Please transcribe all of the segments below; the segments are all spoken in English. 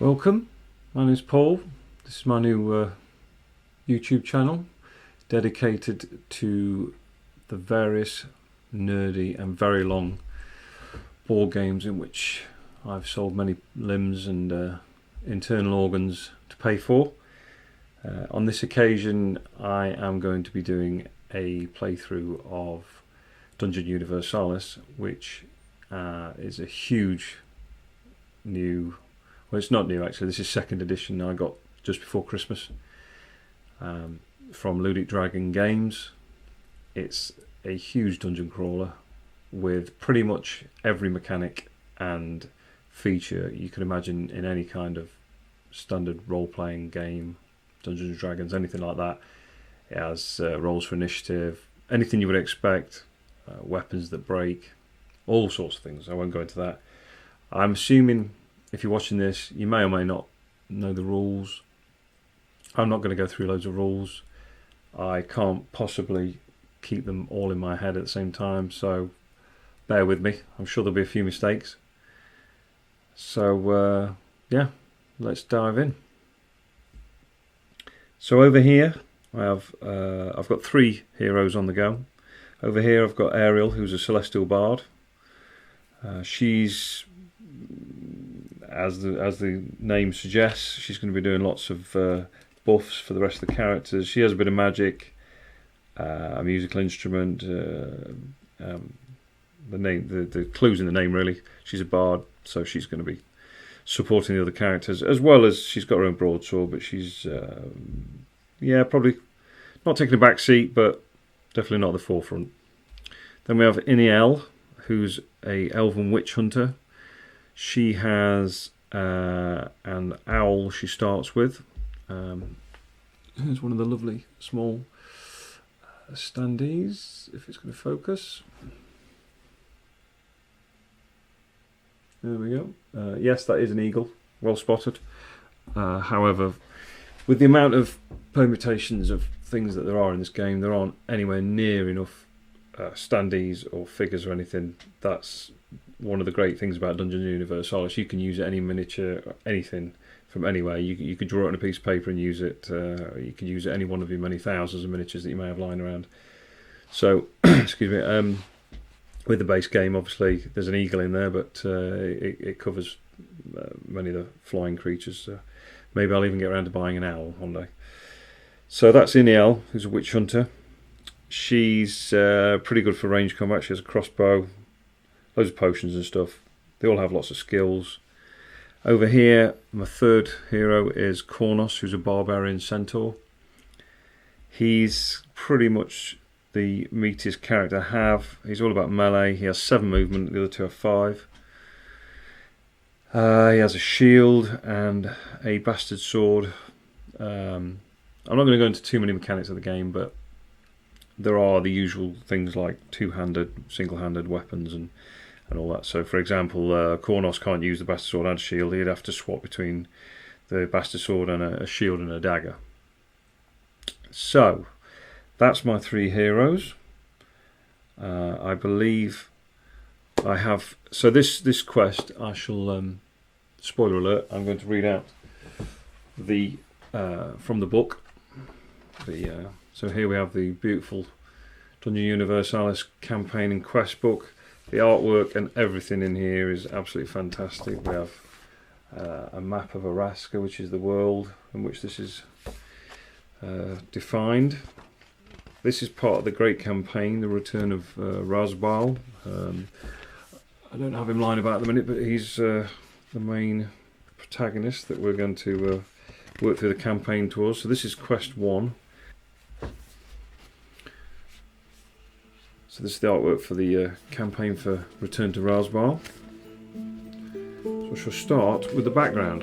Welcome, my name is Paul. This is my new YouTube channel dedicated to the various nerdy and very long board games in which I've sold many limbs and internal organs to pay for. On this occasion I am going to be doing a playthrough of Dungeon Universalis, which is a huge new... Well, it's not new actually, this is second edition I got just before Christmas from Ludic Dragon Games. It's a huge dungeon crawler with pretty much every mechanic and feature you can imagine in any kind of standard role-playing game, Dungeons and Dragons, anything like that. It has rolls for initiative, anything you would expect, weapons that break, all sorts of things. I won't go into that. I'm assuming if you're watching this, you may or may not know the rules. I'm not going to go through loads of rules. I can't possibly keep them all in my head at the same time, so bear with me. I'm sure there'll be a few mistakes. So yeah, let's dive in. So over here I have I've got three heroes on the go. Over here I've got Ariel, who's a celestial bard. She's, as the name suggests, she's going to be doing lots of buffs for the rest of the characters. She has a bit of magic, a musical instrument, the clues in the name really. She's a bard, so she's going to be supporting the other characters, as well as she's got her own broadsword, but she's yeah, probably not taking a back seat, but definitely not at the forefront. Then we have Iniel, who's a elven witch hunter. She has an owl she starts with. Here's one of the lovely small standees, if it's going to focus. There we go. Yes, that is an eagle. Well spotted. However, with the amount of permutations of things that there are in this game, there aren't anywhere near enough standees or figures or anything. That's one of the great things about Dungeon Universalis. You can use any miniature, anything from anywhere. You could draw it on a piece of paper and use it. You could use it any one of your many thousands of miniatures that you may have lying around. So, excuse me. With the base game, obviously, there's an eagle in there, but it covers many of the flying creatures. So maybe I'll even get around to buying an owl one day. So that's Iniel, who's a witch hunter. She's pretty good for range combat. She has a crossbow, loads of potions and stuff. They all have lots of skills. Over here, my third hero is Kornos, who's a barbarian centaur. He's pretty much the meatiest character I have. He's all about melee. He has 7 movement, the other two have 5. He has a shield and a bastard sword. I'm not going to go into too many mechanics of the game, but there are the usual things like two-handed, single-handed weapons and all that. So, for example, Kornos can't use the bastard sword and shield. He'd have to swap between the bastard sword and a shield and a dagger. So, that's my 3 heroes. I believe I have... So this quest, I shall... spoiler alert, I'm going to read out the from the book. So here we have the beautiful Dungeon Universalis campaign and quest book. The artwork and everything in here is absolutely fantastic. We have a map of Araska, which is the world in which this is defined. This is part of the great campaign, the Return of Raazbal. I don't have him lying about at the minute, but he's the main protagonist that we're going to work through the campaign towards. So this is quest 1. So this is the artwork for the campaign for Return to Raazbal. So we shall start with the background.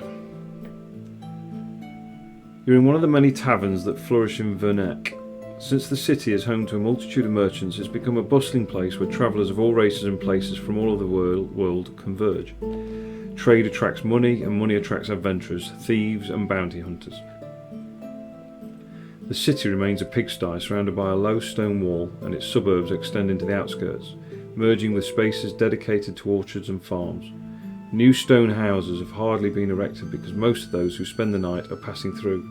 You're in one of the many taverns that flourish in Vernek. Since the city is home to a multitude of merchants, it's become a bustling place where travellers of all races and places from all over the world converge. Trade attracts money, and money attracts adventurers, thieves and bounty hunters. The city remains a pigsty surrounded by a low stone wall, and its suburbs extend into the outskirts, merging with spaces dedicated to orchards and farms. New stone houses have hardly been erected because most of those who spend the night are passing through.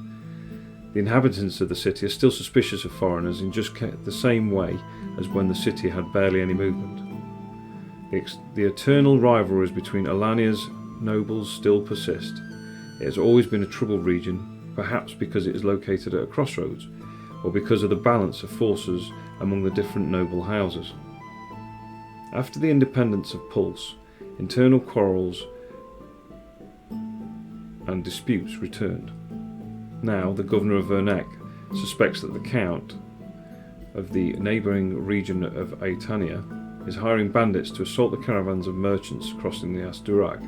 The inhabitants of the city are still suspicious of foreigners in just the same way as when the city had barely any movement. The eternal rivalries between Alania's nobles still persist. It has always been a troubled region, perhaps because it is located at a crossroads, or because of the balance of forces among the different noble houses. After the independence of Pulse, internal quarrels and disputes returned. Now, the governor of Vernac suspects that the count of the neighbouring region of Aetania is hiring bandits to assault the caravans of merchants crossing the Asdurag.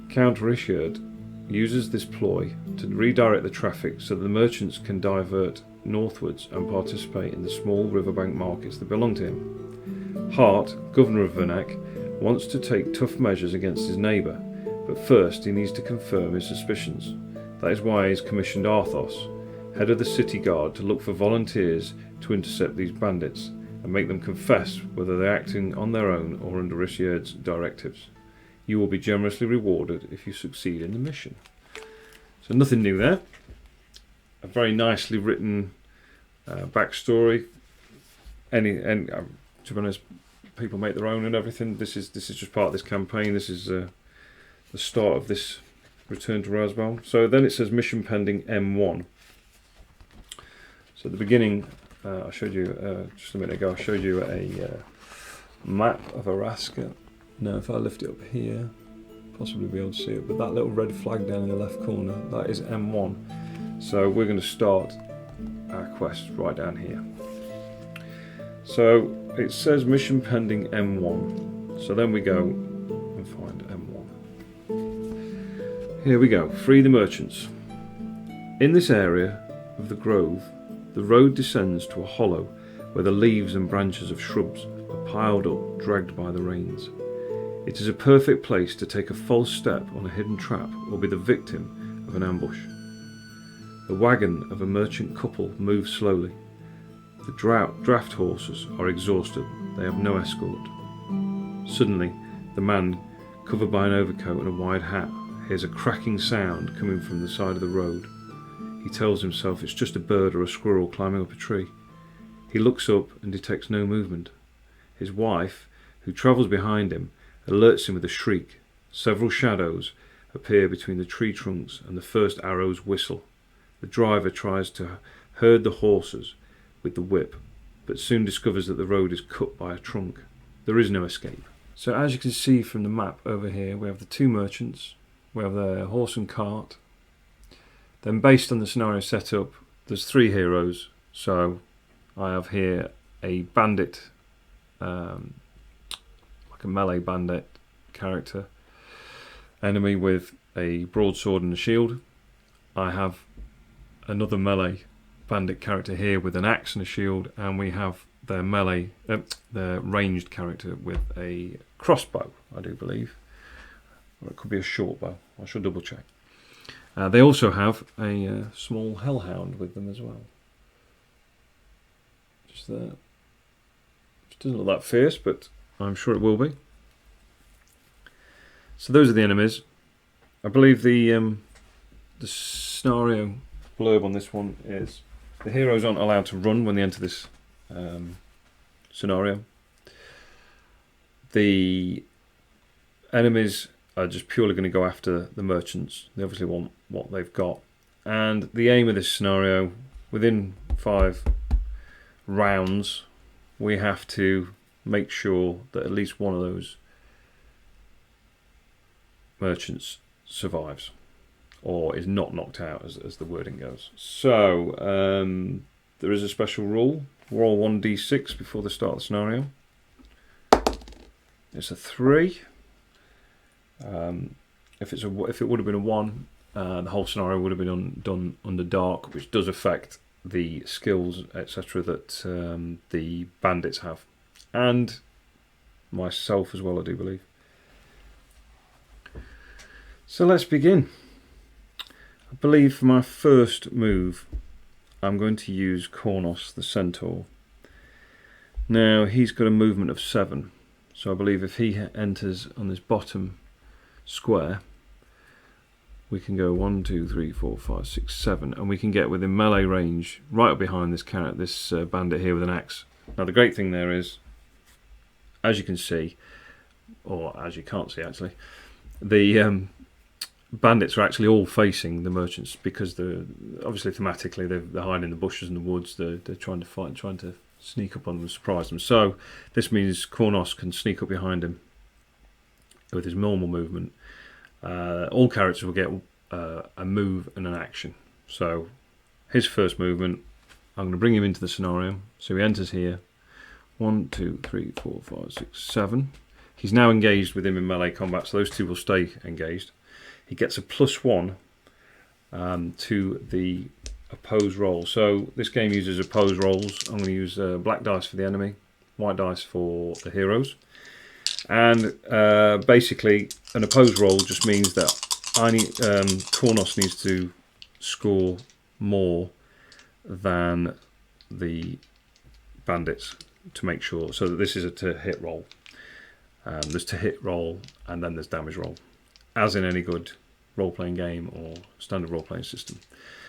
Count Richard uses this ploy to redirect the traffic so that the merchants can divert northwards and participate in the small riverbank markets that belong to him. Hart, governor of Vernac, wants to take tough measures against his neighbour, but first he needs to confirm his suspicions. That is why he has commissioned Arthos, head of the city guard, to look for volunteers to intercept these bandits and make them confess whether they are acting on their own or under Richard's directives. You will be generously rewarded if you succeed in the mission. So nothing new there. A very nicely written backstory. To be honest, people make their own and everything. This is just part of this campaign. This is the start of this Return to Raazbal. So then it says mission pending M1. So at the beginning, I showed you just a minute ago. I showed you a map of Araska. Now, if I lift it up here, possibly be able to see it. But that little red flag down in the left corner, that is M1. So we're going to start our quest right down here. So it says mission pending M1. So then we go and find M1. Here we go. Free the merchants. In this area of the grove, the road descends to a hollow where the leaves and branches of shrubs are piled up, dragged by the rains. It is a perfect place to take a false step on a hidden trap or be the victim of an ambush. The wagon of a merchant couple moves slowly. The draft horses are exhausted. They have no escort. Suddenly, the man, covered by an overcoat and a wide hat, hears a cracking sound coming from the side of the road. He tells himself it's just a bird or a squirrel climbing up a tree. He looks up and detects no movement. His wife, who travels behind him, alerts him with a shriek. Several shadows appear between the tree trunks and the first arrows whistle. The driver tries to herd the horses with the whip, but soon discovers that the road is cut by a trunk. There is no escape. So as you can see from the map over here, we have the two merchants, we have their horse and cart. Then based on the scenario set up, there's three heroes. So I have here a bandit, like a melee bandit character, enemy with a broadsword and a shield. I have another melee bandit character here with an axe and a shield, and we have their their ranged character with a crossbow, I do believe, or it could be a short bow. I should double check. They also have a small hellhound with them as well. Just there. It doesn't look that fierce, but I'm sure it will be. So those are the enemies. I believe the scenario blurb on this one is the heroes aren't allowed to run when they enter this scenario. The enemies are just purely going to go after the merchants. They obviously want what they've got. And the aim of this scenario, within 5 rounds, we have to make sure that at least one of those merchants survives or is not knocked out, as the wording goes. So there is a special rule. Roll 1d6 before the start of the scenario. It's a 3. If it would have been a 1, the whole scenario would have been done under dark, which does affect the skills, etc., that the bandits have, and myself as well, I do believe. So let's begin. I believe for my first move, I'm going to use Kornos the Centaur. Now he's got a movement of 7, So I believe if he enters on this bottom square, we can go 1, 2, 3, 4, 5, 6, 7, and we can get within melee range right up behind this bandit here with an axe. Now the great thing there is, as you can see, or as you can't see actually, the bandits are actually all facing the merchants because obviously thematically they're hiding in the bushes and the woods. They're trying to fight, trying to sneak up on them and surprise them. So this means Kornos can sneak up behind him with his normal movement. All characters will get a move and an action. So his first movement, I'm going to bring him into the scenario. So he enters here. 1, 2, 3, 4, 5, 6, 7. He's now engaged with him in melee combat, so those two will stay engaged. He gets a +1 to the opposed roll. So this game uses opposed rolls. I'm going to use black dice for the enemy, white dice for the heroes. And basically, an opposed roll just means that Kornos needs to score more than the bandits to make sure. So that this is a to-hit roll. There's to-hit roll, and then there's damage roll, as in any good role-playing game or standard role-playing system.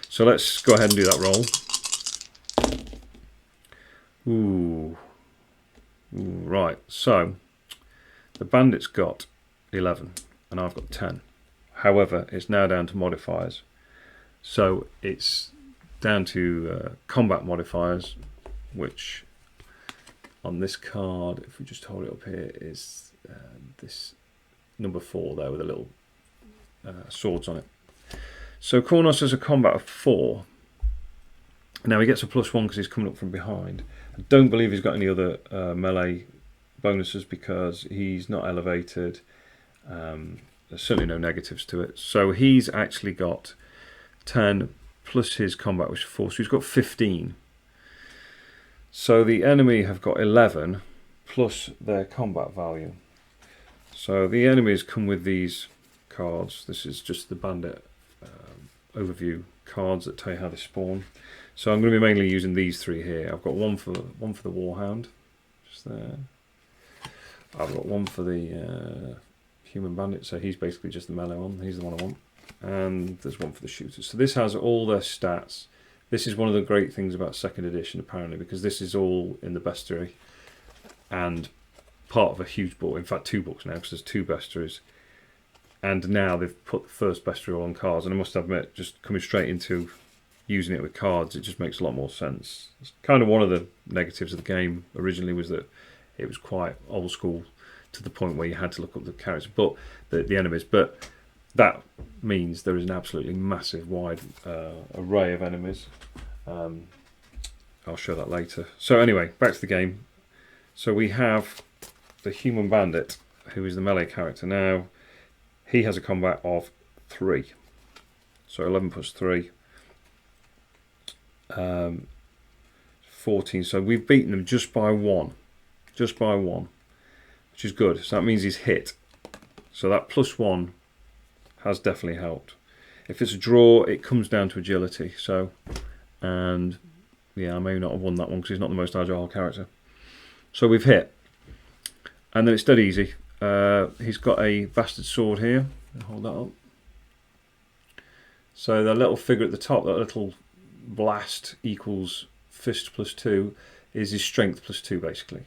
So let's go ahead and do that roll. Ooh, right. So the bandit's got 11 and I've got 10. However, it's now down to modifiers. So it's down to combat modifiers, which on this card, if we just hold it up here, is this number 4 there with the little swords on it. So Kornos has a combat of 4. Now he gets a +1 because he's coming up from behind. I don't believe he's got any other melee bonuses because he's not elevated. There's certainly no negatives to it. So he's actually got 10 plus his combat, which is 4. So he's got 15. So the enemy have got 11 plus their combat value. So the enemies come with these cards. This is just the bandit overview cards that tell you how they spawn. So I'm going to be mainly using these 3 here. I've got one for the Warhound, just there. I've got one for the human bandit, so he's basically just the melee one. He's the one I want. And there's one for the shooters. So this has all their stats. This is one of the great things about 2nd edition, apparently, because this is all in the bestiary and part of a huge book. In fact, 2 books now, because there's 2 bestiaries. And now they've put the first bestiary on cards. And I must admit, just coming straight into using it with cards, it just makes a lot more sense. It's kind of one of the negatives of the game originally, was that it was quite old school to the point where you had to look up the characters, but the enemies. But that means there is an absolutely massive wide array of enemies. I'll show that later. So anyway, back to the game. So we have the human bandit, who is the melee character. Now he has a combat of 3, so 11 plus 3, 14. So we've beaten them just by 1, which is good. So that means he's hit. So that +1 has definitely helped. If it's a draw, it comes down to agility. So, and yeah, I may not have won that one because he's not the most agile character. So we've hit, and then it's dead easy. He's got a bastard sword here. Hold that up. So the little figure at the top, that little blast equals fist +2, is his strength +2 basically.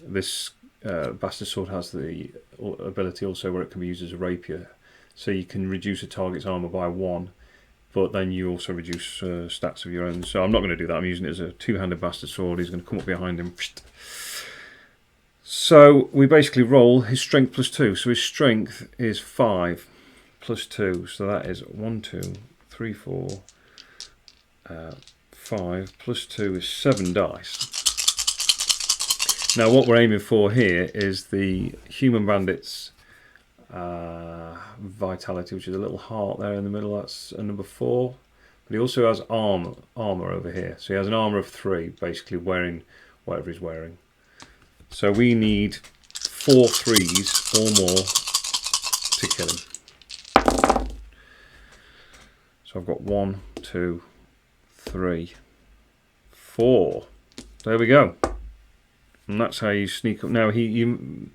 This bastard sword has the ability also where it can be used as a rapier, so you can reduce a target's armor by 1, but then you also reduce stats of your own. So I'm not going to do that. I'm using it as a 2-handed bastard sword. He's going to come up behind him. So we basically roll his strength +2. So his strength is 5 plus 2. So that is 1, 2, 3, 4, 5 plus 2 is 7 dice. Now what we're aiming for here is the human bandit's vitality, which is a little heart there in the middle. That's a number 4. But he also has armor over here. So he has an armor of 3, basically wearing whatever he's wearing. So we need 4 3s or more to kill him. So I've got 1, 2, 3, 4. There we go. And that's how you sneak up. Now, the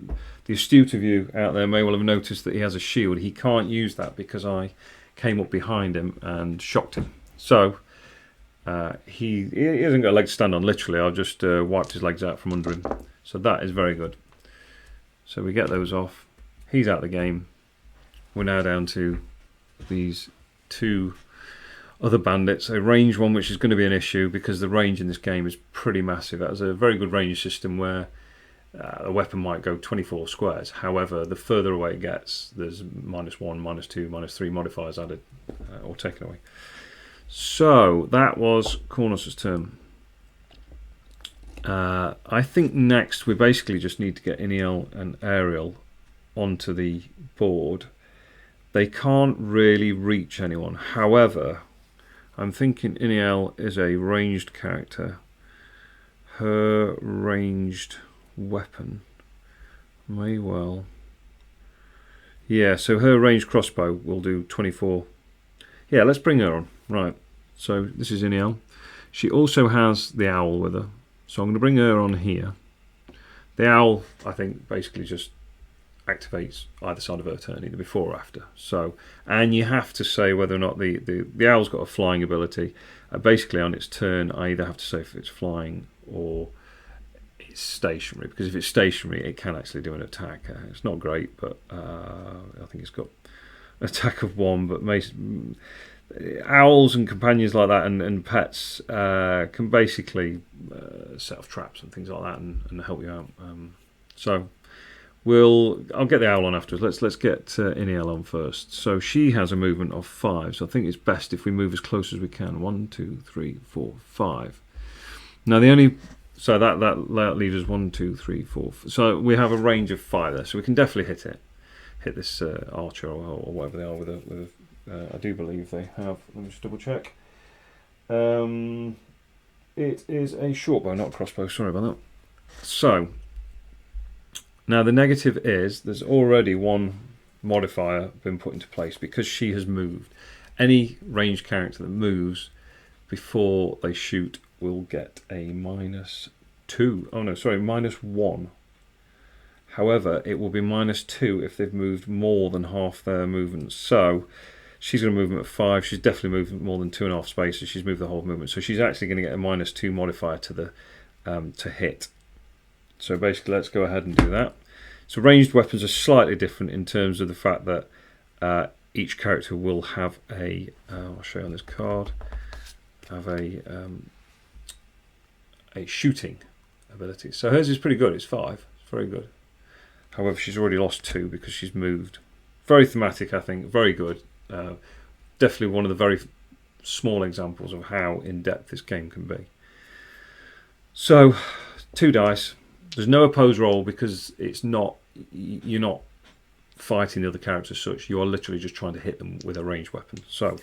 astute of you out there may well have noticed that he has a shield. He can't use that because I came up behind him and shocked him. So he hasn't got a leg to stand on, literally. I've just wiped his legs out from under him. So that is very good. So we get those off. He's out of the game. We're now down to these two other bandits. A range one, which is going to be an issue because the range in this game is pretty massive. It has a very good range system where a weapon might go 24 squares. However, the further away it gets, there's -1, -2, -3 modifiers added or taken away. So that was Cornus's turn. I think next we basically just need to get Iniel and Ariel onto the board. They can't really reach anyone. However, I'm thinking Iniel is a ranged character. Her ranged weapon may well... Yeah, so her ranged crossbow will do 24. Yeah, let's bring her on. Right, so this is Iniel. She also has the owl with her. So I'm going to bring her on here. The owl, I think, basically just activates either side of her turn, either before or after. So, and you have to say whether or not the owl's got a flying ability. Basically, on its turn, I either have to say if it's flying or it's stationary. Because if it's stationary, it can actually do an attack. It's not great, but I think it's got an attack of 1. But owls and companions like that and pets can basically set off traps and things like that and help you out. So I'll get the owl on afterwards. Let's get Iniel on first. So she has a movement of 5. So I think it's best if we move as close as we can. 1, 2, 3, 4, 5. Now that leaves us 1, 2, 3, 4. So we have a range of 5 there. So we can definitely hit this archer or whatever they are with a I do believe they have. Let me just double check. It is a short bow, not a crossbow. Sorry about that. So now the negative is there's already one modifier been put into place because she has moved. Any ranged character that moves before they shoot will get a -2. Oh no, sorry, -1. However, it will be -2 if they've moved more than half their movement. So she's got a movement of 5. She's definitely moved more than 2.5 spaces. She's moved the whole movement. So she's actually going to get a -2 modifier to the to hit. So basically, let's go ahead and do that. So ranged weapons are slightly different in terms of the fact that each character will have a... I'll show you on this card. Have a shooting ability. So hers is pretty good. It's 5. It's very good. However, she's already lost 2 because she's moved. Very thematic, I think. Very good. Definitely one of the very small examples of how in-depth this game can be. So 2 dice. There's no opposed roll because you're not fighting the other characters as such. You are literally just trying to hit them with a ranged weapon. So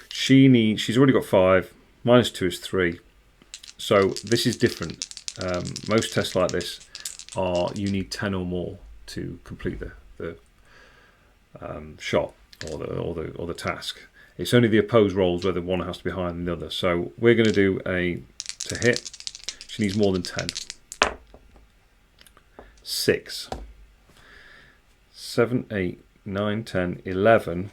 she's already got 5. -2 is 3. So this is different. Most tests like this you need 10 or more to complete the shot or the task. It's only the opposed rolls where the one has to be higher than the other. So we're going to do to hit. She needs more than 10. 6, 7, 8, 9, 10, 11,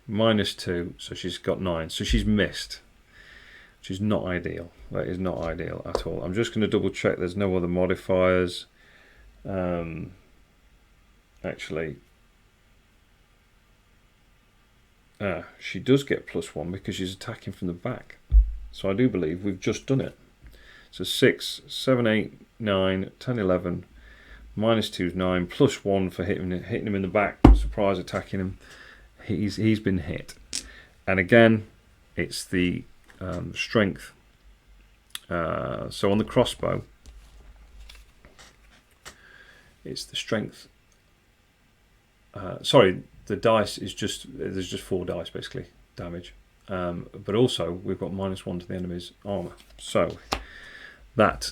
-2. So she's got 9. So she's missed, which is not ideal. That is not ideal at all. I'm just going to double check there's no other modifiers. Actually, she does get +1 because she's attacking from the back. So I do believe we've just done it. So 6, 7, 8, 9, 10, 11, -2 is 9, +1 for hitting him in the back, surprise attacking him. He's been hit. And again, it's the strength. So on the crossbow, it's the strength. Sorry, the dice is there's just 4 dice basically damage, but also we've got -1 to the enemy's armor. So that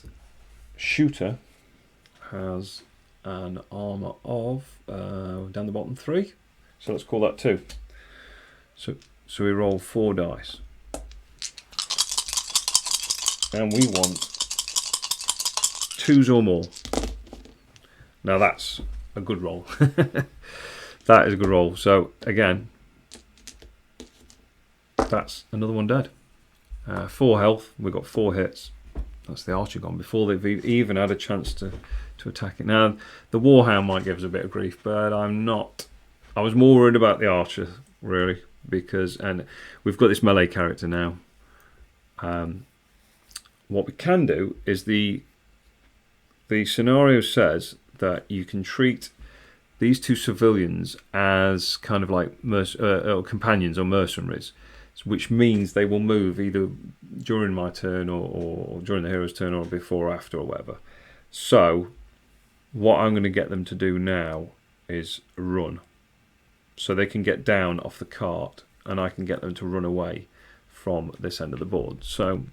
shooter has an armor of down the bottom 3. So let's call that 2. So we roll 4 dice, and we want 2s or more. Now that's a good roll. That is a good roll. So again, that's another one dead. 4 health. We've got 4 hits. That's the archer gone before they've even had a chance to attack it. Now the warhound might give us a bit of grief, but I'm not. I was more worried about the archer really, because we've got this melee character now. What we can do is the scenario says that you can treat these 2 civilians as kind of like companions or mercenaries, which means they will move either during my turn or during the hero's turn or before or after or whatever. So what I'm going to get them to do now is run. So they can get down off the cart and I can get them to run away from this end of the board. So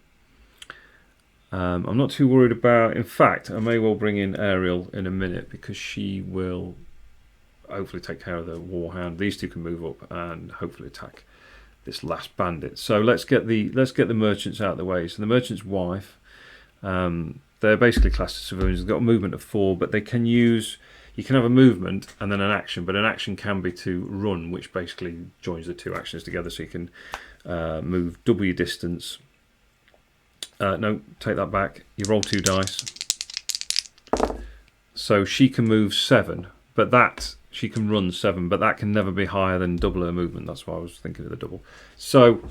I'm not too worried about. In fact, I may well bring in Ariel in a minute because she will hopefully take care of the warhound. These 2 can move up and hopefully attack this last bandit. So let's get the merchants out of the way. So the merchant's wife, they're basically classed as civilians. They've got a movement of 4, but they can use. You can have a movement and then an action, but an action can be to run, which basically joins the 2 actions together. So you can move double your distance. No, take that back. You roll 2 dice. So she can move 7, but that she can run 7, but that can never be higher than double her movement. That's why I was thinking of the double. So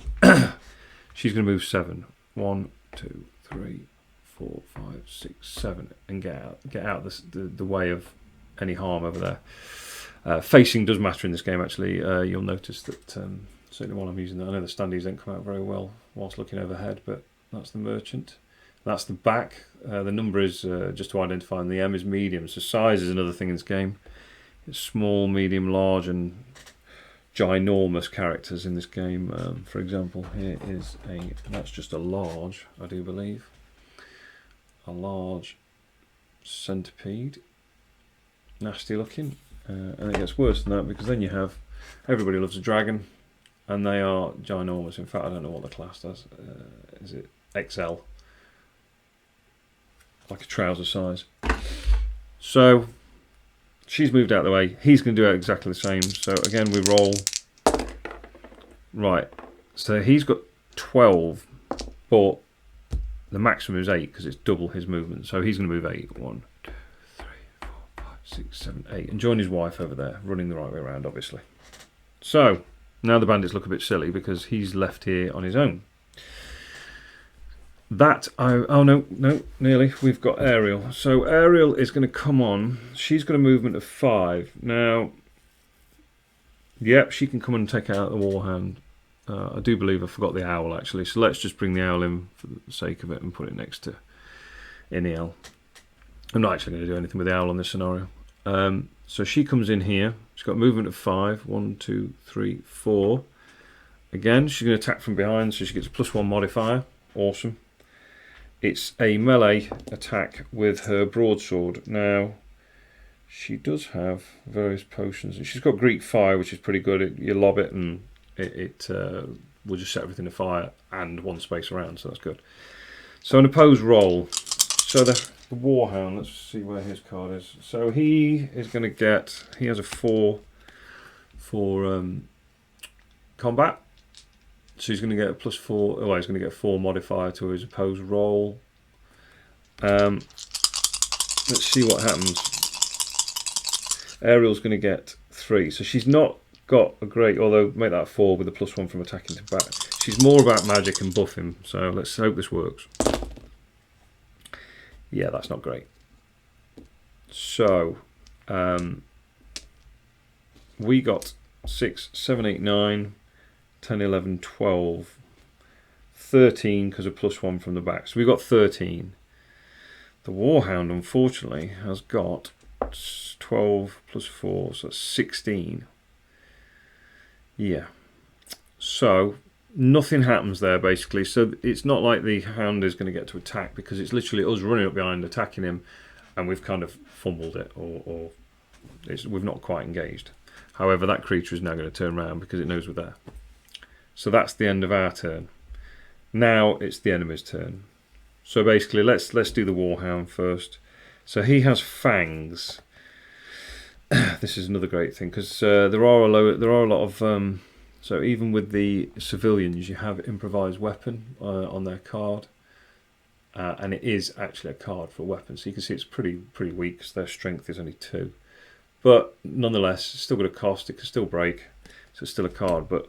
she's going to move 7. 1, 2, 3, 4, 5, 6, 7, and get out the way of any harm over there. Facing does matter in this game. Actually, you'll notice that certainly while I'm using that, I know the standees don't come out very well whilst looking overhead, but that's the merchant. That's the back. The number is just to identify, and the M is medium. So size is another thing in this game. It's small, medium, large, and ginormous characters in this game. For example, here is that's just a large, I do believe. A large centipede. Nasty looking. And it gets worse than that because then you have Everybody Loves a Dragon, and they are ginormous. In fact, I don't know what the class does. Is it XL? Like a trouser size. So she's moved out of the way. He's going to do exactly the same. So again, we roll. Right. So he's got 12, but the maximum is 8 because it's double his movement. So he's going to move 8. 1, 2, 3, 4, 5, 6, 7, 8. And join his wife over there, running the right way around, obviously. So now the bandits look a bit silly because he's left here on his own. Oh no, nearly. We've got Ariel. So Ariel is going to come on. She's got a movement of 5. Now, yep, she can come and take out the warhound. I do believe I forgot the owl actually. So let's just bring the owl in for the sake of it and put it next to Iniel. I'm not actually going to do anything with the owl on this scenario. So she comes in here. She's got a movement of 5. 1, 2, 3, 4. Again, she's going to attack from behind, so she gets a +1 modifier. Awesome. It's a melee attack with her broadsword. Now, she does have various potions. And she's got Greek Fire, which is pretty good. You lob it and it will just set everything afire and 1 space around, so that's good. So an opposed roll. So the Warhound, let's see where his card is. So he is going to get, he has a 4 for combat. So he's going to get a +4, well, he's going to get a 4 modifier to his opposed roll. Let's see what happens. Ariel's going to get 3. So she's not got a great, although make that a 4 with a +1 from attacking to back. She's more about magic and buffing, so let's hope this works. Yeah, that's not great. So, we got 6, 7, 8, 9, 10, 11, 12, 13 because of +1 from the back. So we got 13. The Warhound, unfortunately, has got 12 +4, so that's 16. Yeah. So nothing happens there basically. So it's not like the hound is going to get to attack because it's literally us running up behind, attacking him, and we've kind of fumbled it, or we've not quite engaged. However, that creature is now going to turn around because it knows we're there. So that's the end of our turn. Now it's the enemy's turn. So basically, let's do the Warhound first. So he has fangs. This is another great thing because there are a lot of so even with the civilians, you have improvised weapon on their card, and it is actually a card for a weapon. So you can see it's pretty weak because their strength is only 2, but nonetheless, it's still got a cost. It can still break, so it's still a card. But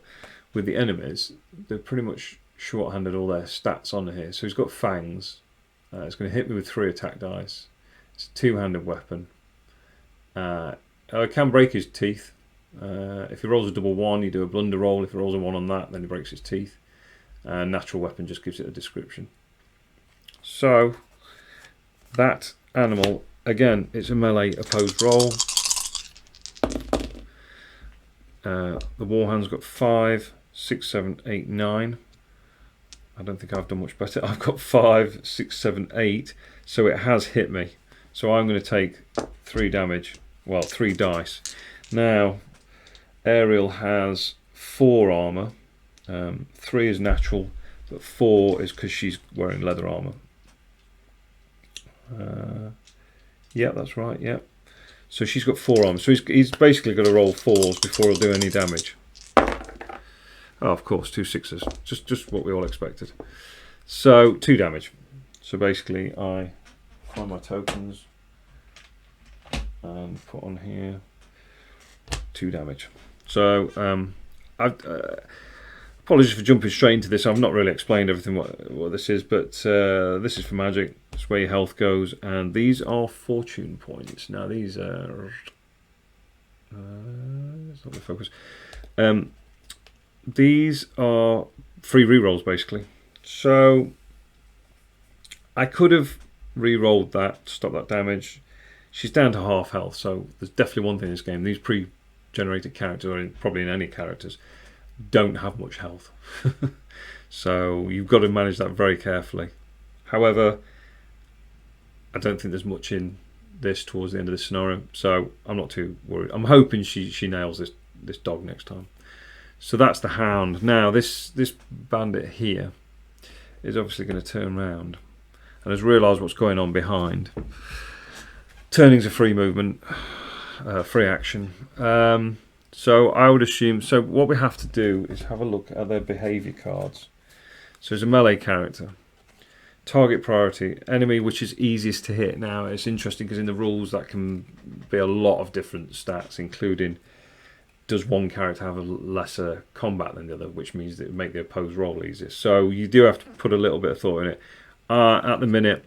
with the enemies, they're pretty much short-handed all their stats on here. So he's got fangs. It's going to hit me with 3 attack dice. It's a 2-handed weapon. It can break his teeth. If he rolls a double 1, you do a blunder roll. If he rolls a 1 on that, then he breaks his teeth. Natural weapon just gives it a description. So that animal, again, it's a melee opposed roll. The Warhound's got 5, 6, 7, 8, 9. I don't think I've done much better. I've got 5, 6, 7, 8. So it has hit me. So I'm going to take 3 damage. Well, 3 dice. Now, Ariel has 4 armor. 3 is natural, but 4 is because she's wearing leather armor. Yeah, that's right. Yeah. So she's got 4 armor. So he's basically got to roll 4s before he'll do any damage. Oh, of course, 2 6s. Just what we all expected. So 2 damage. So basically, I find my tokens and put on here 2 damage. So apologies for jumping straight into this. I've not really explained everything what this is, but this is for magic. It's where your health goes, and these are fortune points. Now these are it's not the focus. These are free rerolls basically. So I could have re-rolled that to stop that damage. She's down to half health, so there's definitely one thing in this game. These pre-generated characters, or probably in any characters, don't have much health. So you've got to manage that very carefully. However, I don't think there's much in this towards the end of this scenario, so I'm not too worried. I'm hoping she nails this dog next time. So that's the hound. Now this bandit here is obviously going to turn around and has realised what's going on behind. Turning's a free movement, free action. So I would assume. So what we have to do is have a look at their behaviour cards. So there's a melee character. Target priority, enemy which is easiest to hit. Now it's interesting because in the rules that can be a lot of different stats, including does one character have a lesser combat than the other, which means that it would make the opposed roll easier. So you do have to put a little bit of thought in it. At the minute,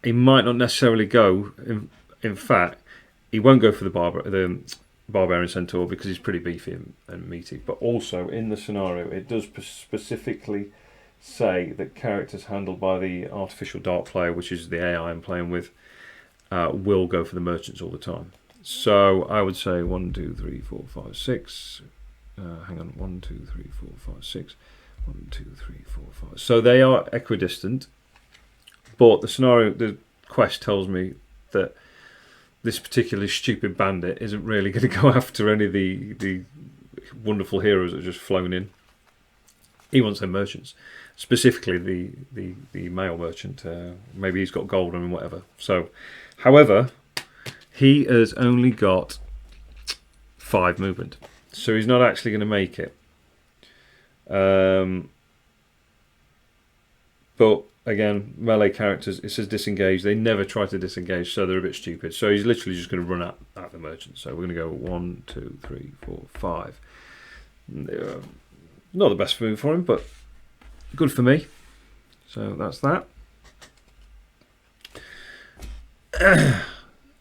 he might not necessarily go. In fact, he won't go for the Barbarian Centaur because he's pretty beefy and meaty. But also in the scenario, it does specifically say that characters handled by the artificial dark player, which is the AI I'm playing with, will go for the merchants all the time. So I would say 1, 2, 3, 4, 5, 6. Hang on, 1, 2, 3, 4, 5, 6. 1, 2, 3, 4, 5. So they are equidistant, but the scenario, the quest tells me that this particularly stupid bandit isn't really going to go after any of the wonderful heroes that have just flown in. He wants their merchants, specifically the male merchant. Maybe he's got gold and whatever. So, however, he has only got 5 movement, so he's not actually going to make it. But again, melee characters, it says disengage. They never try to disengage, so they're a bit stupid. So he's literally just going to run at the merchant. So we're going to go 1, 2, 3, 4, 5. Not the best move for him, but good for me. So that's that.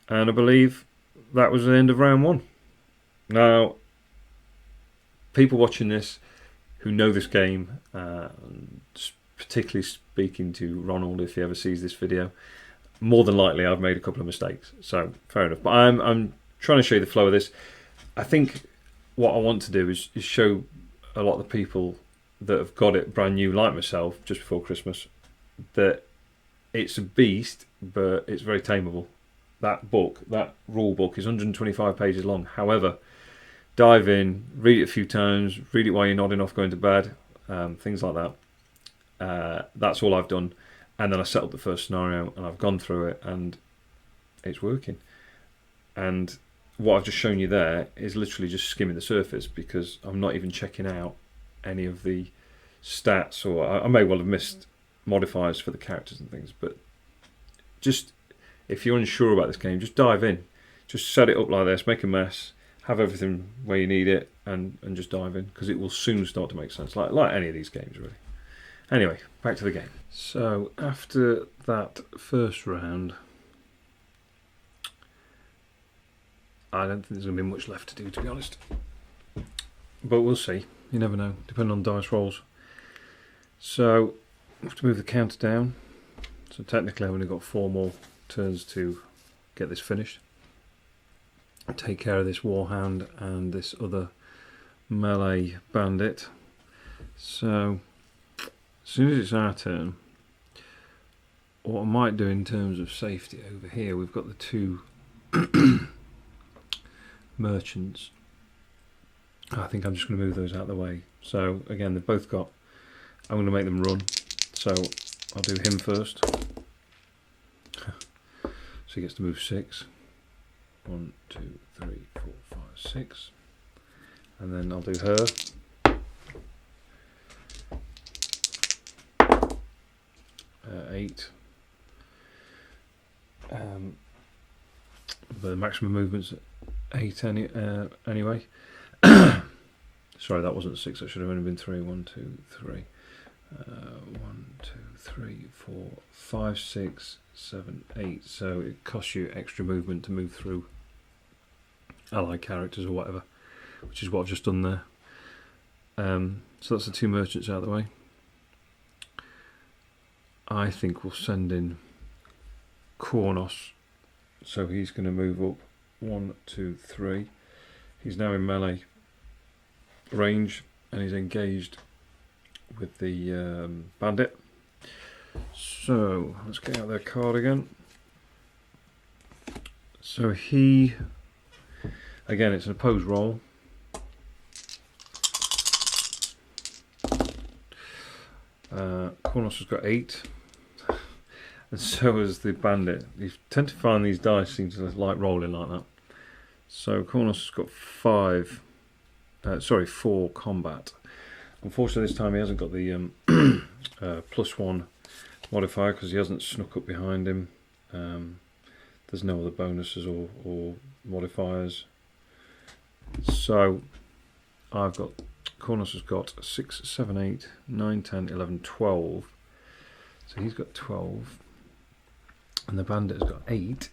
And I believe that was the end of round 1. Now, people watching this who know this game, particularly speaking to Ronald if he ever sees this video, more than likely I've made a couple of mistakes. So fair enough. But I'm trying to show you the flow of this. I think what I want to do is show a lot of the people that have got it brand new, like myself, just before Christmas, that it's a beast, but it's very tameable. That book, that rule book, is 125 pages long. However, dive in, read it a few times, read it while you're nodding off going to bed, things like that. That's all I've done. And then I set up the first scenario and I've gone through it, and it's working. And what I've just shown you there is literally just skimming the surface, because I'm not even checking out any of the stats, or I may well have missed modifiers for the characters and things. But just, if you're unsure about this game, just dive in. Just set it up like this, make a mess, have everything where you need it, and just dive in, because it will soon start to make sense, like any of these games really. Anyway, back to the game. So after that first round, I don't think there's going to be much left to do, to be honest. But we'll see. You never know, depending on dice rolls. So I have to move the counter down. So technically I've only got 4 more turns to get this finished. Take care of this Warhound and this other melee bandit. So as soon as it's our turn, what I might do in terms of safety over here, we've got the 2 merchants. I think I'm just going to move those out of the way. So again, they've both got, I'm going to make them run. So I'll do him first. So he gets to move 6. 1, 2, 3, 4, 5, 6. And then I'll do her. 8. But the maximum movement's 8 anyway. Sorry, that wasn't 6. That should have only been 3. 1, 2, 3. 1, 2, 3, 4, 5, 6, 7, 8. So it costs you extra movement to move through allied characters or whatever, which is what I've just done there. So that's the 2 merchants out of the way. I think we'll send in Kronos. So he's going to move up 1, 2, 3. He's now in melee range and he's engaged with the bandit. So let's get out their card again. So he, again, it's an opposed roll. Kronos has got 8, and so has the bandit. You tend to find these dice seem to like rolling like that. So Kronos has got 4 combat. Unfortunately, this time he hasn't got the +1 modifier because he hasn't snuck up behind him. There's no other bonuses or modifiers. So I've got, Kronos has got 6, 7, 8, 9, 10, 11, 12. So he's got 12. And the bandit has got 8,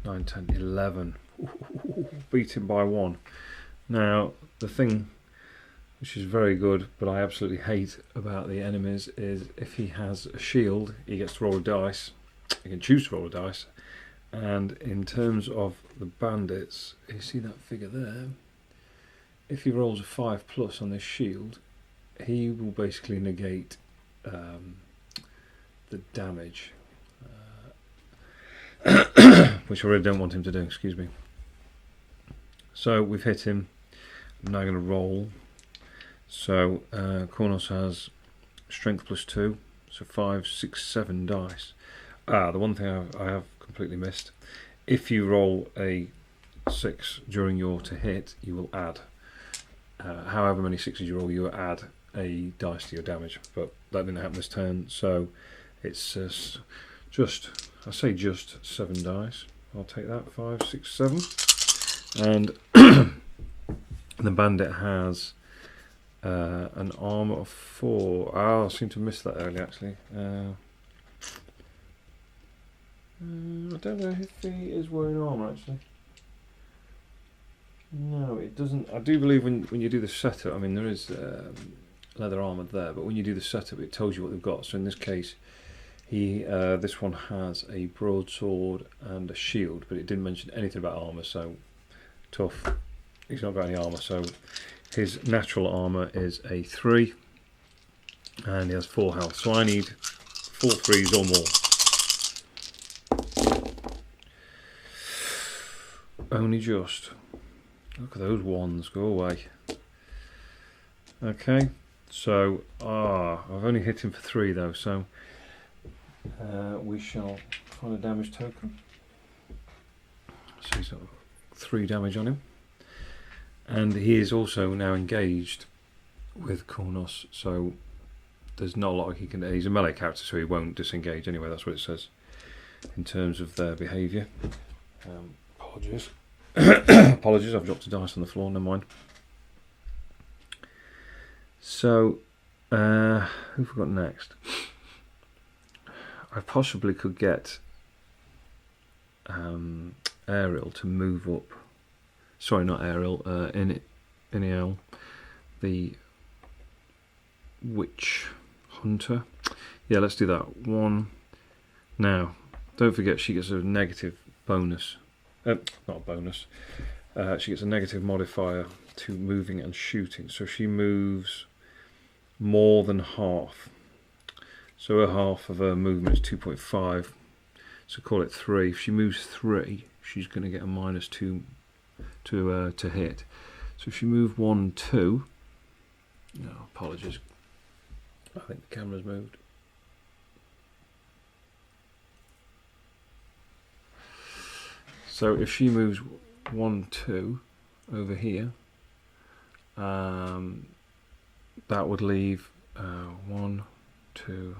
9, 10, 11. Ooh, beat him by 1. Now, the thing which is very good, but I absolutely hate about the enemies, is if he has a shield, he gets to roll a dice. He can choose to roll a dice. And in terms of the bandits, you see that figure there? If he rolls a 5+ on this shield, he will basically negate the damage, which I really don't want him to do, excuse me. So we've hit him. I'm now going to roll. So Kronos has strength +2, so 5, 6, 7 dice. The one thing I have completely missed, if you roll a 6 during your to hit, you will add, however many 6s you roll, you will add a dice to your damage, but that didn't happen this turn, so it's just 7 dice. I'll take that, 5, 6, 7. And the bandit has an armour of 4. I seem to have missed that earlier actually. I don't know if he is wearing armour actually. No, it doesn't. I do believe when you do the setup, I mean there is leather armour there, but when you do the setup it tells you what they've got. So in this case, this one has a broadsword and a shield, but it didn't mention anything about armour, so tough. He's not got any armour, so his natural armour is a 3, and he has 4 health. So I need 4 3s or more. Only just. Look at those ones, go away. Okay, so I've only hit him for 3 though, so we shall find a damage token. So 3 damage on him. And he is also now engaged with Kurnos, so there's not a lot he can do. He's a melee character, so he won't disengage anyway. That's what it says in terms of their behaviour. Apologies. Apologies, I've dropped a dice on the floor, never mind. So, who have we got next? I possibly could get Ariel to move up. Sorry, not Ariel, Iniel, the witch hunter. Yeah, let's do that. 1. Now, don't forget she gets a negative bonus. Not a bonus. She gets a negative modifier to moving and shooting. So she moves more than half. So her half of her movement is 2.5. So call it 3. If she moves 3, she's going to get a -2 to hit. So if she move 1, 2. No, apologies. I think the camera's moved. So if she moves 1, 2 over here, that would leave 1, 2.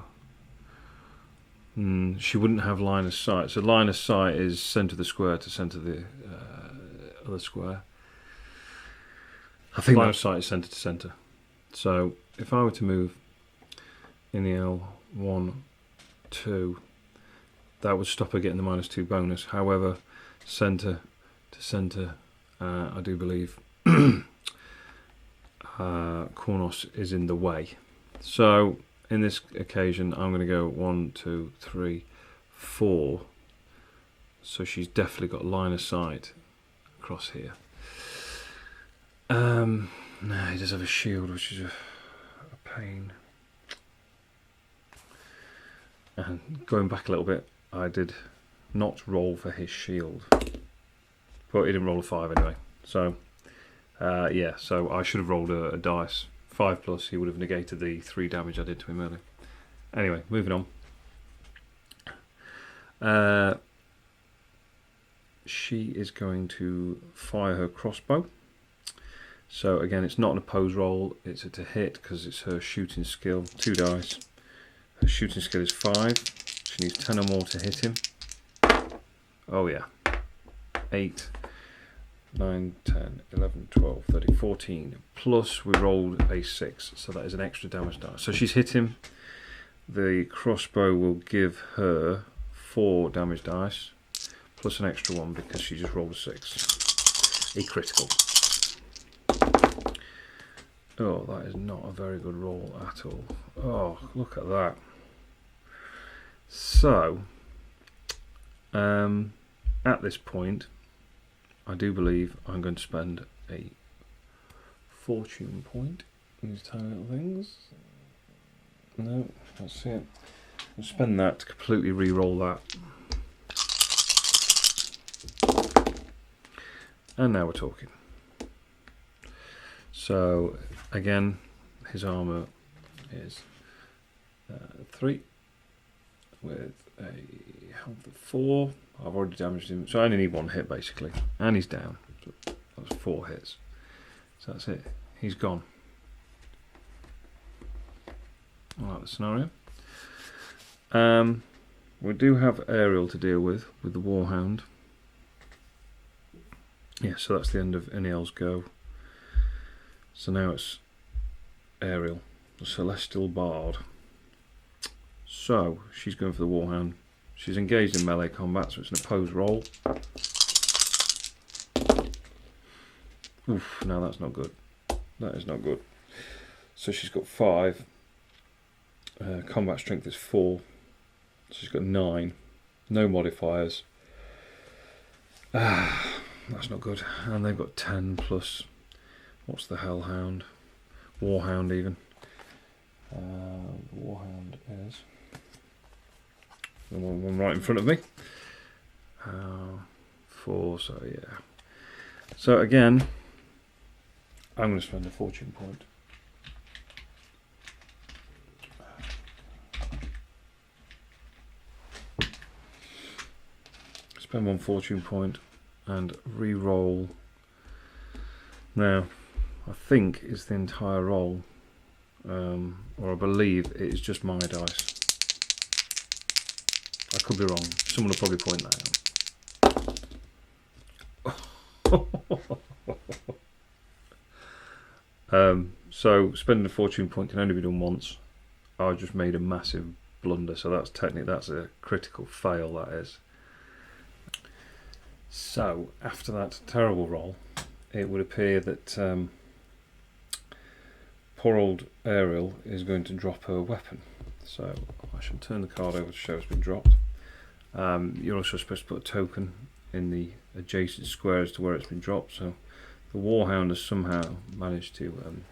She wouldn't have line of sight. So line of sight is centre of the square to centre of the other square. I think line of sight is centre to centre. So if I were to move in the L 1, 2, that would stop her getting the -2 bonus. However, centre to centre, I do believe Kurnos is in the way. So in this occasion, I'm going to go 1, 2, 3, 4. So she's definitely got line of sight across here. No, he does have a shield, which is a pain. And going back a little bit, I did not roll for his shield, but he didn't roll a 5 anyway. So yeah, so I should have rolled a dice. 5+, he would have negated the 3 damage I did to him earlier. Anyway, moving on. She is going to fire her crossbow. So again, it's not an opposed roll, it's a to hit because it's her shooting skill. 2 dice. Her shooting skill is 5. She needs 10 or more to hit him. Oh yeah. 8, 9, 10, 11, 12, 13, 14. Plus we rolled a 6, so that is an extra damage dice. So she's hit him. The crossbow will give her 4 damage dice, plus an extra 1 because she just rolled a 6. A critical. Oh, that is not a very good roll at all. Oh, look at that. So, at this point, I do believe I'm going to spend a fortune point. These tiny little things. No, that's it. I'll spend that to completely re-roll that. And now we're talking. So, again, his armour is 3 with a health of 4. I've already damaged him, so I only need 1 hit basically, and he's down. So that's 4 hits. So that's it. He's gone. I like the scenario. We do have Ariel to deal with the Warhound. Yeah, so that's the end of Iniel's go. So now it's Ariel, the Celestial Bard. So she's going for the Warhound. She's engaged in melee combat, so it's an opposed roll. Oof, no, that's not good. That is not good. So she's got 5. Combat strength is 4. So she's got 9. No modifiers. That's not good. And they've got 10 plus. What's the Hellhound? Warhound even. Warhound is the one right in front of me. 4, so yeah. So again, I'm going to spend a fortune point. Spend 1 fortune point and re-roll. Now, I think it's the entire roll, or I believe it is just my dice. I could be wrong. Someone will probably point that out. So spending a fortune point can only be done once. I just made a massive blunder, so that's a critical fail, that is. So after that terrible roll, it would appear that poor old Ariel is going to drop her weapon. So I shall turn the card over to show it's been dropped. You're also supposed to put a token in the adjacent square as to where it's been dropped. So the Warhound has somehow managed to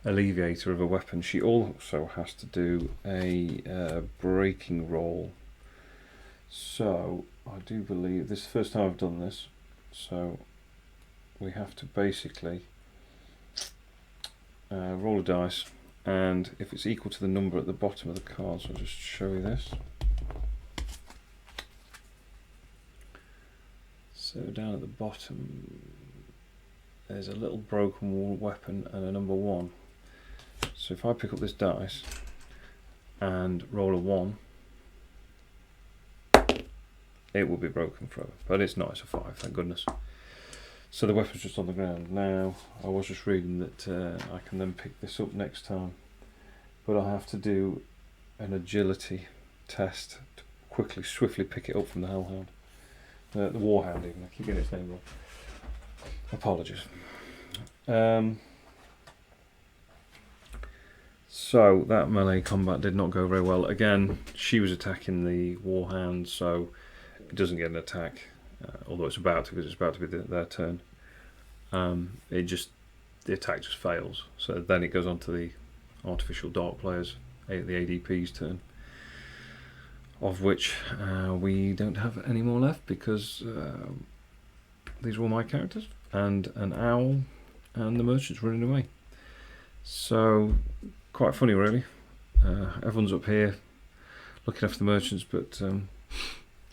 alleviate her of a weapon. She also has to do a breaking roll. So I do believe this is the first time I've done this. So we have to basically roll a dice, and if it's equal to the number at the bottom of the card, so I'll just show you this. So down at the bottom there's a little broken weapon and a number 1. So if I pick up this dice and roll a 1, it will be broken forever, but it's not, it's a 5, thank goodness. So the weapon's just on the ground. Now, I was just reading that I can then pick this up next time, but I have to do an agility test to swiftly pick it up from the Hellhound. The Warhound even, I keep getting its name wrong. Apologies. So that melee combat did not go very well. Again, she was attacking the Warhound, so it doesn't get an attack, although it's about to, because it's about to be their turn. The attack just fails. So then it goes on to the artificial dark players, the ADP's turn, of which we don't have any more left, because these are all my characters, and an owl and the merchant's running away. So quite funny, really. Everyone's up here looking after the merchants, but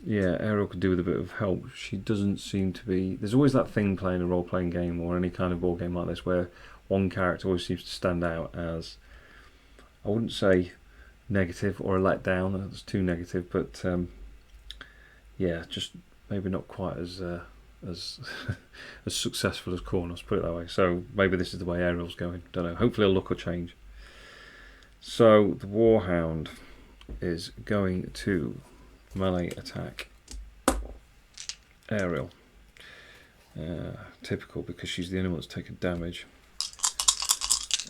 yeah, Ariel could do with a bit of help. She doesn't seem to be... There's always that thing playing a role-playing game or any kind of board game like this where one character always seems to stand out as, I wouldn't say negative or a letdown, that's too negative, but yeah, just maybe not quite as as successful as Cornos, put it that way. So maybe this is the way Ariel's going, don't know. Hopefully a look will change. So the Warhound is going to melee attack Ariel. Typical, because she's the only one that's taken damage.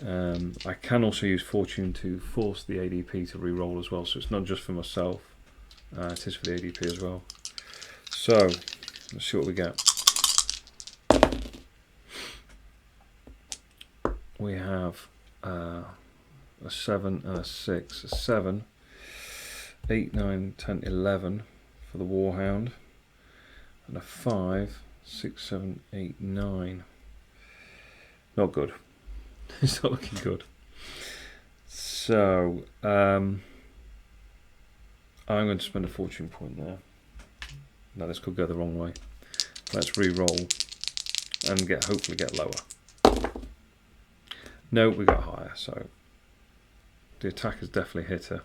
I can also use Fortune to force the ADP to re-roll as well, so it's not just for myself, it is for the ADP as well. So let's see what we get. We have a 7 and a 6. A 7, 8, 9, 10, 11 for the Warhound, and a 5, 6, 7, 8, 9. Not good. It's not looking good. So I'm going to spend a fortune point there. Now this could go the wrong way. Let's re-roll and hopefully get lower. No, we got higher, so the attack has definitely hit her.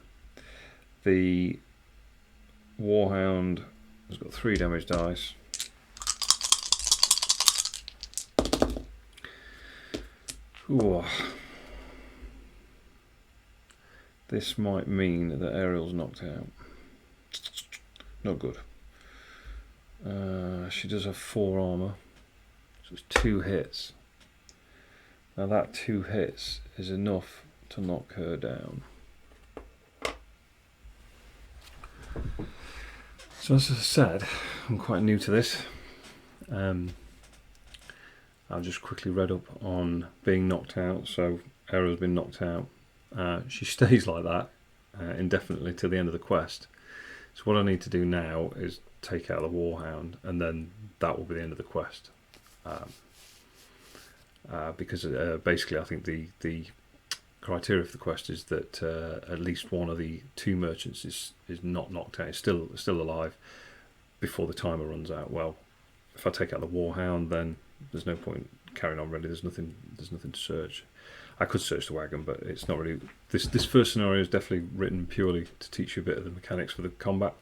The Warhound has got 3 damage dice. Ooh. This might mean that Ariel's knocked out. Not good. She does have 4 armor, so it's 2 hits. Now that 2 hits is enough to knock her down. So as I said, I'm quite new to this. I've just quickly read up on being knocked out. So Ariel's been knocked out. She stays like that indefinitely till the end of the quest. So what I need to do now is take out the Warhound, and then that will be the end of the quest. Because basically I think the criteria for the quest is that at least one of the 2 merchants is not knocked out, is still alive before the timer runs out. Well, if I take out the Warhound, then there's no point carrying on. Really, there's nothing to search. I could search the wagon, but it's not really. This first scenario is definitely written purely to teach you a bit of the mechanics for the combat.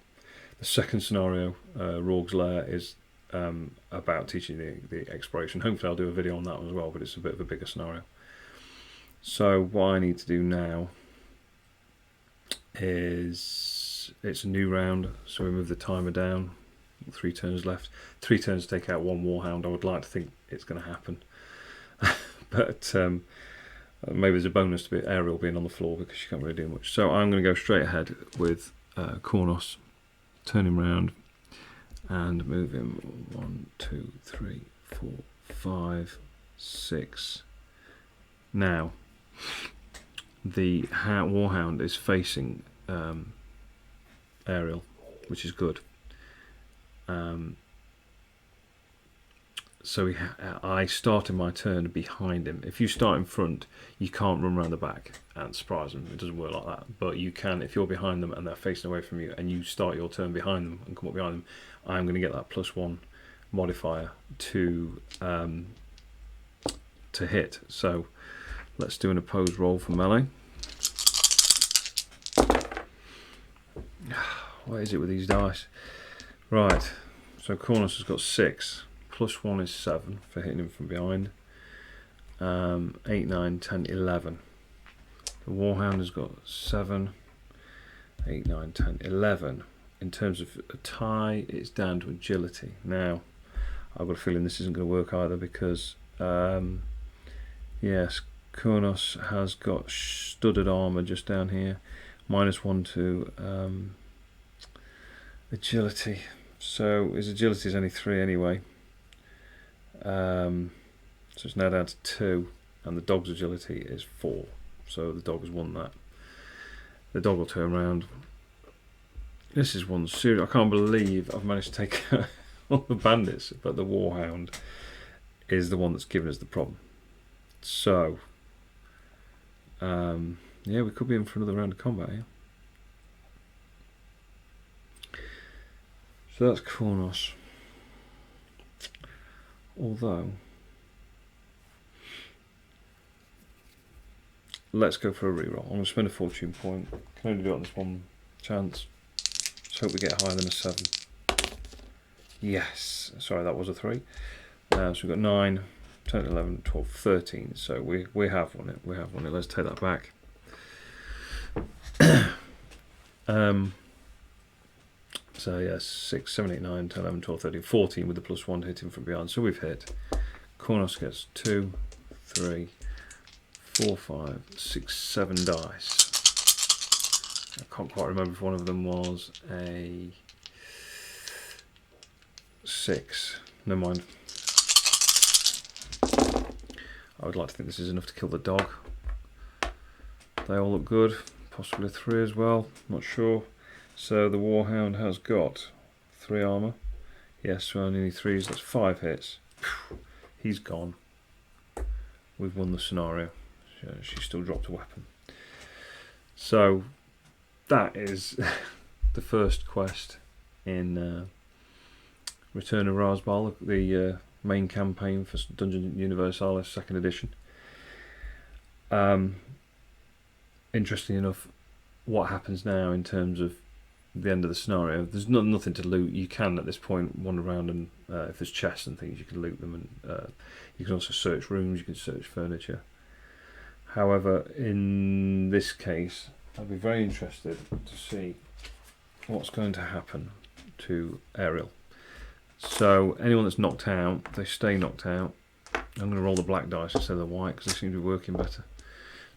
The second scenario, Rogue's Lair, is about teaching the exploration. Hopefully I'll do a video on that one as well, but it's a bit of a bigger scenario. So what I need to do now is, it's a new round, so we move the timer down. 3 turns left. 3 turns to take out 1 Warhound. I would like to think it's going to happen. But maybe there's a bonus to be Ariel being on the floor because she can't really do much. So I'm going to go straight ahead with Kornos, turn him round and move him 1, 2, 3, 4, 5, 6. Now the Warhound is facing Ariel, which is good. So I started my turn behind him. If you start in front, you can't run around the back and surprise them. It doesn't work like that. But you can if you're behind them and they're facing away from you, and you start your turn behind them and come up behind them. I'm going to get that +1 modifier to hit. So let's do an opposed roll for melee. What is it with these dice? Right. So Kornos has got 6. +1 is 7 for hitting him from behind. 8, 9, 10, 11. The Warhound has got 7, 8, 9, 10, 11. In terms of a tie, it's down to agility. Now, I've got a feeling this isn't going to work either because, yes, Kornos has got studded armour just down here. -1 to agility. So his agility is only 3 anyway. So it's now down to 2, and the dog's agility is 4. So the dog has won that. The dog will turn around. This is one serious. I can't believe I've managed to take out all the bandits, but the Warhound is the one that's given us the problem. So, yeah, we could be in for another round of combat here. So that's Kornos. Although, let's go for a reroll. I'm going to spend a fortune point. Can only do it on this one chance. Let's hope we get higher than a 7. Yes. Sorry, that was a 3. So we've got 9, 10, 11, 12, 13. So we have won it. We have won it. Let's take that back. So yes, 6, 7, 8, 9, 10, 11, 12, 13, 14 with the +1 to hit him from behind. So we've hit. Kornos gets 2, 3, 4, 5, 6, 7 dice. I can't quite remember if one of them was a 6. Never mind. I would like to think this is enough to kill the dog. They all look good. Possibly a 3 as well. Not sure. So the Warhound has got 3 armour. Yes, so only 3s. That's 5 hits. He's gone. We've won the scenario. She still dropped a weapon. So that is the first quest in Return of Raazbal, the main campaign for Dungeon Universalis 2nd edition. Interesting enough, what happens now in terms of the end of the scenario, there's nothing to loot. You can at this point wander around and if there's chests and things you can loot them, and you can also search rooms, you can search furniture. However, in this case I'd be very interested to see what's going to happen to Ariel. So anyone that's knocked out, they stay knocked out. I'm going to roll the black dice instead of the white because they seem to be working better.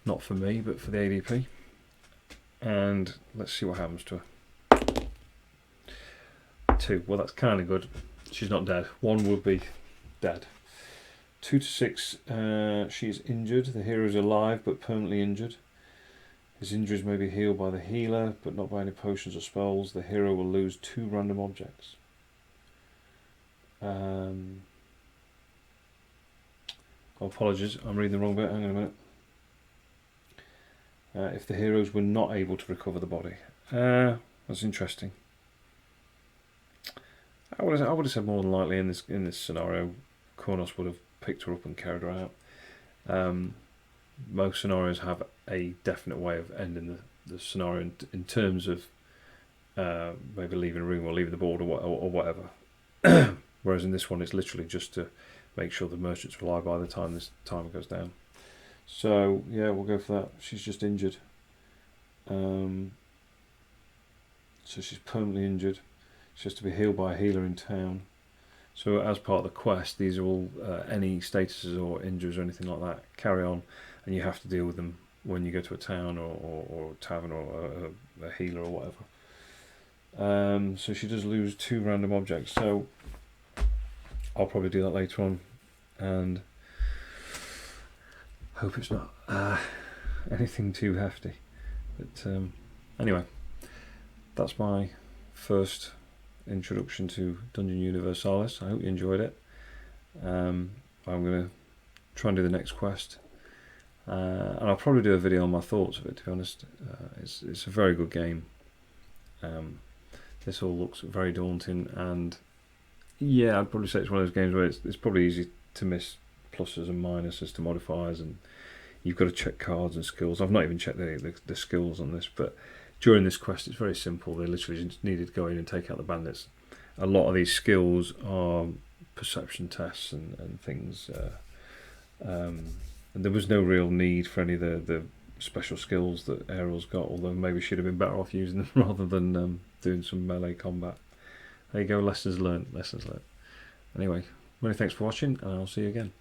Not for me, but for the ADP. And let's see what happens to her. 2. Well, that's kind of good. She's not dead. 1 would be dead. 2 to 6. She's injured. The hero's alive but permanently injured. His injuries may be healed by the healer, but not by any potions or spells. The hero will lose 2 random objects. Oh, apologies, I'm reading the wrong bit. Hang on a minute. If the heroes were not able to recover the body. That's interesting. I would have said more than likely in this scenario, Kronos would have picked her up and carried her out. Most scenarios have a definite way of ending the scenario in terms of maybe leaving a room or leaving the board or whatever. Whereas in this one, it's literally just to make sure the merchant's alive by the time this timer goes down. So yeah, we'll go for that. She's just injured. So she's permanently injured. She has to be healed by a healer in town. So as part of the quest, these are all any statuses or injuries or anything like that carry on, and you have to deal with them when you go to a town or a tavern or a healer or whatever. So she does lose 2 random objects. So I'll probably do that later on, and hope it's not anything too hefty. But anyway, that's my first introduction to Dungeon Universalis. I hope you enjoyed it. I'm going to try and do the next quest, and I'll probably do a video on my thoughts of it, to be honest. It's a very good game. This all looks very daunting, and yeah, I'd probably say it's one of those games where it's probably easy to miss pluses and minuses to modifiers, and you've got to check cards and skills. I've not even checked the skills on this, but during this quest it's very simple. They literally just needed to go in and take out the bandits. A lot of these skills are perception tests and things, and there was no real need for any of the special skills that Ariel's got, although maybe she'd have been better off using them rather than doing some melee combat. There you go, lessons learned. Anyway, many thanks for watching, and I'll see you again.